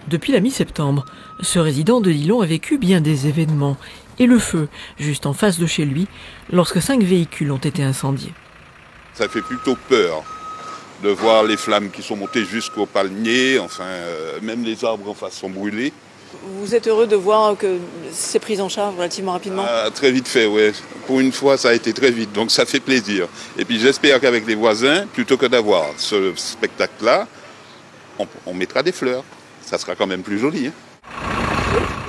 Depuis la mi-septembre, ce résident de Dillon a vécu bien des événements et le feu, juste en face de chez lui, lorsque 5 véhicules ont été incendiés. Ça fait plutôt peur de voir les flammes qui sont montées jusqu'au palmier, même les arbres en face sont brûlés. Vous êtes heureux de voir que c'est pris en charge relativement rapidement? Très vite fait, oui. Pour une fois, ça a été très vite, donc ça fait plaisir. Et puis j'espère qu'avec les voisins, plutôt que d'avoir ce spectacle-là, on mettra des fleurs. Ça sera quand même plus joli.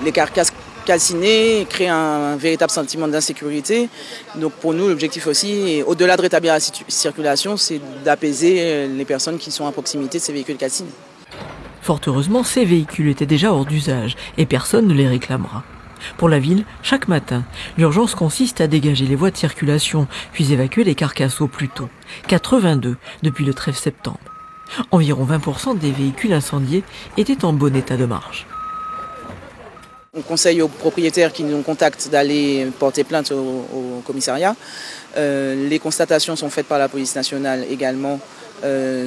Les carcasses calcinées créent un véritable sentiment d'insécurité. Donc pour nous, l'objectif aussi, au-delà de rétablir la circulation, c'est d'apaiser les personnes qui sont à proximité de ces véhicules calcinés. Fort heureusement, ces véhicules étaient déjà hors d'usage et personne ne les réclamera. Pour la ville, chaque matin, l'urgence consiste à dégager les voies de circulation, puis évacuer les carcasses au plus tôt. 82 depuis le 13 septembre. Environ 20% des véhicules incendiés étaient en bon état de marche. On conseille aux propriétaires qui nous contactent d'aller porter plainte au commissariat. Les constatations sont faites par la police nationale également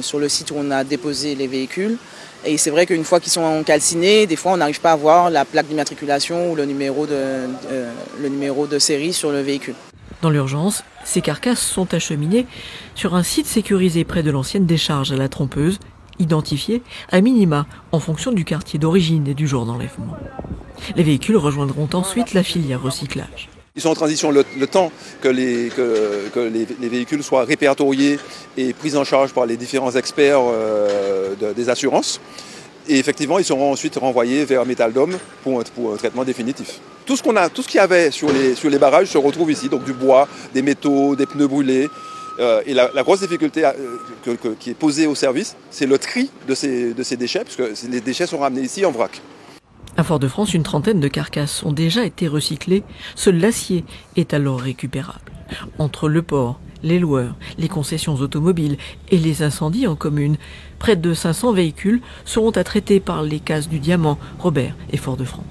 sur le site où on a déposé les véhicules. Et c'est vrai qu'une fois qu'ils sont calcinés, des fois on n'arrive pas à voir la plaque d'immatriculation ou le numéro de série sur le véhicule. Dans l'urgence, ces carcasses sont acheminées sur un site sécurisé près de l'ancienne décharge à la Trompeuse, identifié à minima en fonction du quartier d'origine et du jour d'enlèvement. Les véhicules rejoindront ensuite la filière recyclage. Ils sont en transition le temps que les véhicules soient répertoriés et pris en charge par les différents experts des assurances. Et effectivement, ils seront ensuite renvoyés vers Métal-Dôme pour un traitement définitif. Tout ce qu'il y avait sur les barrages se retrouve ici, donc du bois, des métaux, des pneus brûlés. Et la grosse difficulté qui est posée au service, c'est le tri de ces déchets, puisque les déchets sont ramenés ici en vrac. À Fort-de-France, une trentaine de carcasses ont déjà été recyclées. Seul l'acier est alors récupérable. Entre le port, les loueurs, les concessions automobiles et les incendies en commune, près de 500 véhicules seront à traiter par les cases du Diamant, Robert et Fort-de-France.